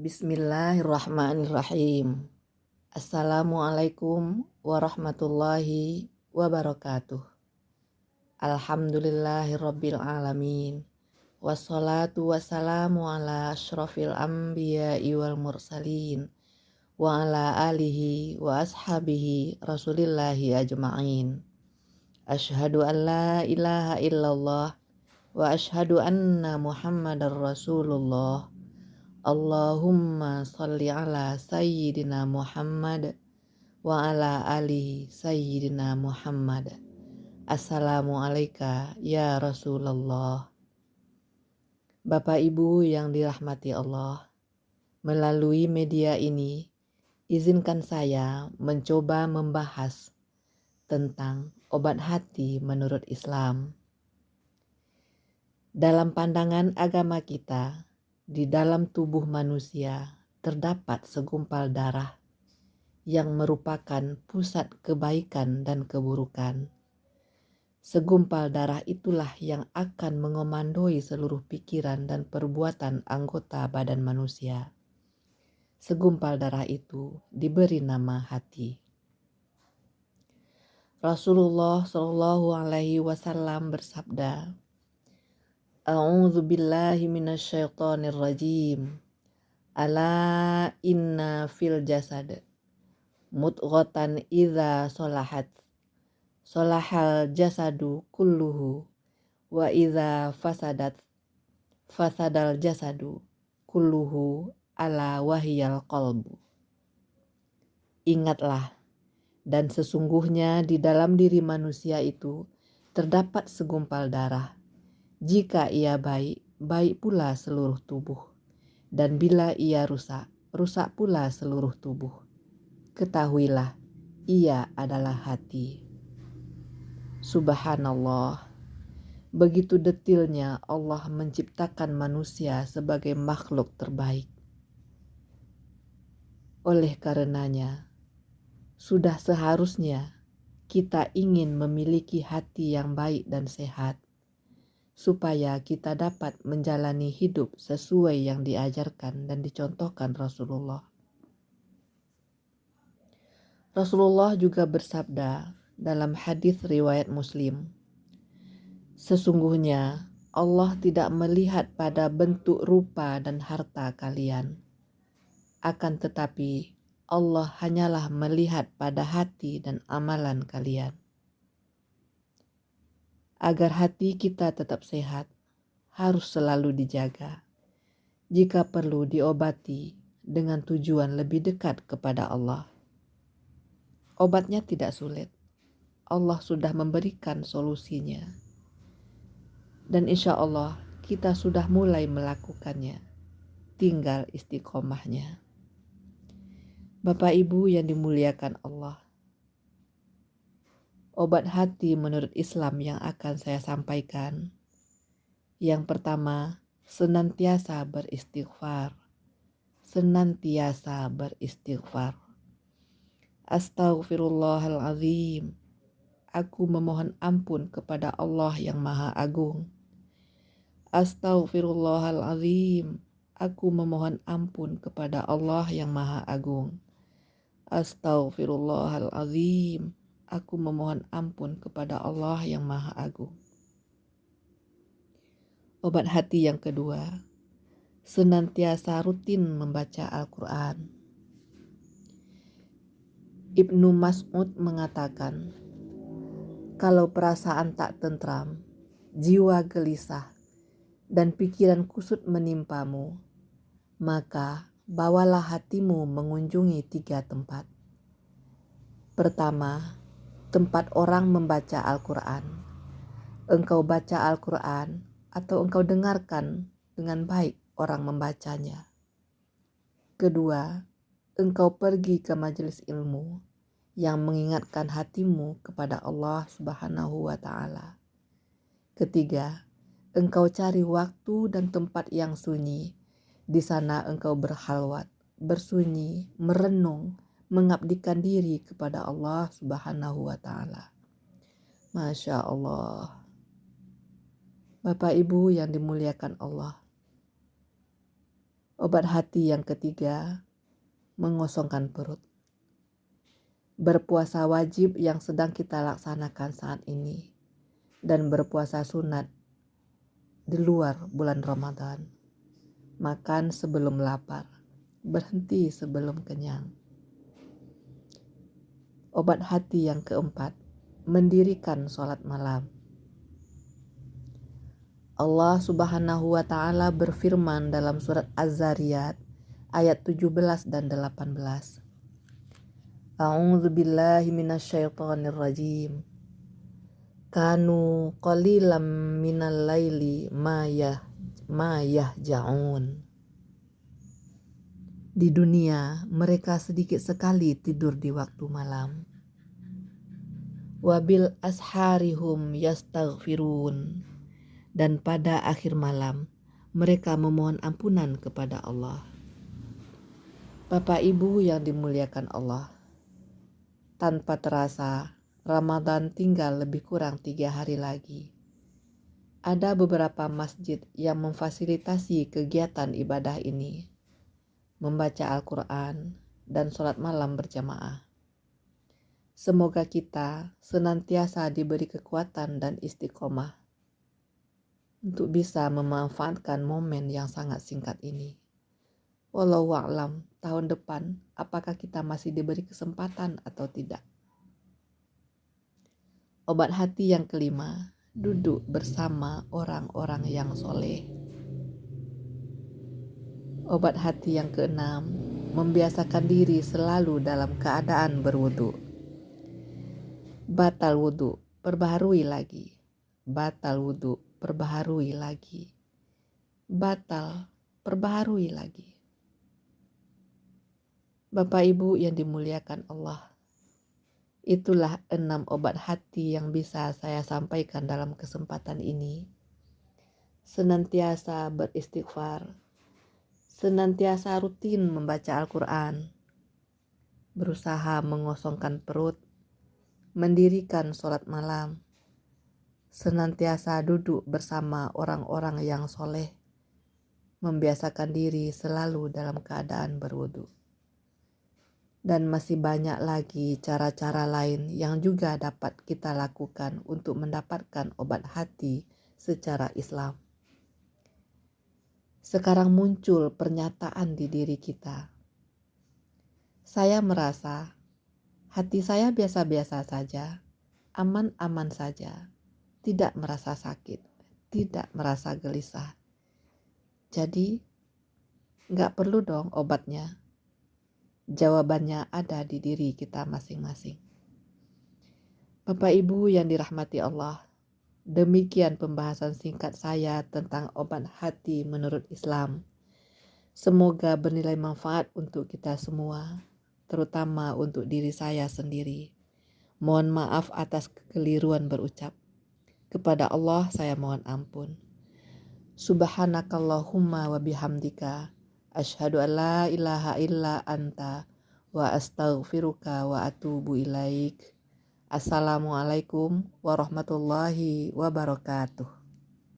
Bismillahirrahmanirrahim. Assalamualaikum warahmatullahi wabarakatuh. Alhamdulillahirabbil alamin. Wassalatu wassalamu ala asyrafil anbiya'i wal mursalin wa ala alihi wa ashabihi rasulillahi ajma'in. Asyhadu an la ilaha illallah wa asyhadu anna muhammadar rasulullah. Allahumma sholli ala sayyidina Muhammad wa ala ali sayyidina Muhammad. Assalamualaikum ya Rasulullah. Bapak Ibu yang dirahmati Allah, melalui media ini izinkan saya mencoba membahas tentang obat hati menurut Islam. Dalam pandangan agama kita, di dalam tubuh manusia terdapat segumpal darah yang merupakan pusat kebaikan dan keburukan. Segumpal darah itulah yang akan mengomandoi seluruh pikiran dan perbuatan anggota badan manusia. Segumpal darah itu diberi nama hati. Rasulullah Shallallahu Alaihi Wasallam bersabda, A'udzu billahi minasyaitonir rajim. Ala inna fil jasad mudghatan idza solahat solahal jasadu kulluhu wa idza fasadat fasadal jasadu kulluhu ala wahiyal qalbu. Ingatlah, dan sesungguhnya di dalam diri manusia itu terdapat segumpal darah. Jika ia baik, baik pula seluruh tubuh. Dan bila ia rusak, rusak pula seluruh tubuh. Ketahuilah, ia adalah hati. Subhanallah, begitu detilnya Allah menciptakan manusia sebagai makhluk terbaik. Oleh karenanya, sudah seharusnya kita ingin memiliki hati yang baik dan sehat, supaya kita dapat menjalani hidup sesuai yang diajarkan dan dicontohkan Rasulullah. Rasulullah juga bersabda dalam hadis riwayat Muslim, sesungguhnya Allah tidak melihat pada bentuk rupa dan harta kalian, akan tetapi Allah hanyalah melihat pada hati dan amalan kalian. Agar hati kita tetap sehat, harus selalu dijaga. Jika perlu diobati dengan tujuan lebih dekat kepada Allah. Obatnya tidak sulit. Allah sudah memberikan solusinya. Dan insya Allah kita sudah mulai melakukannya. Tinggal istiqomahnya. Bapak Ibu yang dimuliakan Allah. Obat hati menurut Islam yang akan saya sampaikan. Yang pertama, senantiasa beristighfar. Senantiasa beristighfar. Astaghfirullahaladzim. Aku memohon ampun kepada Allah yang Maha Agung. Astaghfirullahaladzim. Aku memohon ampun kepada Allah yang Maha Agung. Astaghfirullahaladzim. Aku memohon ampun kepada Allah yang Maha Agung. Obat hati yang kedua, senantiasa rutin membaca Al-Quran. Ibnu Mas'ud mengatakan, kalau perasaan tak tentram, jiwa gelisah, dan pikiran kusut menimpamu, maka bawalah hatimu mengunjungi 3 tempat. Pertama, tempat orang membaca Al-Quran. Engkau baca Al-Quran atau engkau dengarkan dengan baik orang membacanya. Kedua, engkau pergi ke majelis ilmu yang mengingatkan hatimu kepada Allah Subhanahu wa Ta'ala. Ketiga, engkau cari waktu dan tempat yang sunyi. Di sana engkau berhalwat, bersunyi, merenung, mengabdikan diri kepada Allah Subhanahu wa Ta'ala. Masya Allah. Bapak Ibu yang dimuliakan Allah. Obat hati yang ketiga, mengosongkan perut. Berpuasa wajib yang sedang kita laksanakan saat ini dan berpuasa sunat di luar bulan Ramadan. Makan sebelum lapar, berhenti sebelum kenyang. Obat hati yang keempat, mendirikan sholat malam. Allah Subhanahu wa Ta'ala berfirman dalam surat Az-Zariyat ayat 17 dan 18. A'udzu billahi minasyaitonir rajim. Kanu qalilam minal laili ma yahja'un. Di dunia mereka sedikit sekali tidur di waktu malam. Wabil asharihum yastaghfirun. Dan pada akhir malam mereka memohon ampunan kepada Allah. Bapak Ibu yang dimuliakan Allah, tanpa terasa Ramadan tinggal lebih kurang 3 hari lagi. Ada beberapa masjid yang memfasilitasi kegiatan ibadah ini, membaca Al-Quran dan sholat malam berjamaah. Semoga kita senantiasa diberi kekuatan dan istiqomah untuk bisa memanfaatkan momen yang sangat singkat ini. Wallahu a'lam, tahun depan apakah kita masih diberi kesempatan atau tidak. Obat hati yang kelima, duduk bersama orang-orang yang soleh. Obat hati yang keenam, membiasakan diri selalu dalam keadaan berwudu. Batal wudu, perbaharui lagi. Batal wudu, perbaharui lagi. Batal, perbaharui lagi. Bapak Ibu yang dimuliakan Allah, itulah 6 obat hati yang bisa saya sampaikan dalam kesempatan ini. Senantiasa beristighfar, senantiasa rutin membaca Al-Quran, berusaha mengosongkan perut, mendirikan sholat malam, senantiasa duduk bersama orang-orang yang soleh, membiasakan diri selalu dalam keadaan berwudu. Dan masih banyak lagi cara-cara lain yang juga dapat kita lakukan untuk mendapatkan obat hati secara Islam. Sekarang muncul pernyataan di diri kita. Saya merasa hati saya biasa-biasa saja, aman-aman saja. Tidak merasa sakit, tidak merasa gelisah. Jadi, nggak perlu dong obatnya. Jawabannya ada di diri kita masing-masing. Bapak Ibu yang dirahmati Allah, demikian pembahasan singkat saya tentang obat hati menurut Islam. Semoga bernilai manfaat untuk kita semua, terutama untuk diri saya sendiri. Mohon maaf atas kekeliruan berucap. Kepada Allah saya mohon ampun. Subhanakallahumma wa bihamdika asyhadu an la ilaha illa anta wa astaghfiruka wa atubu ilaik. Assalamualaikum warahmatullahi wabarakatuh.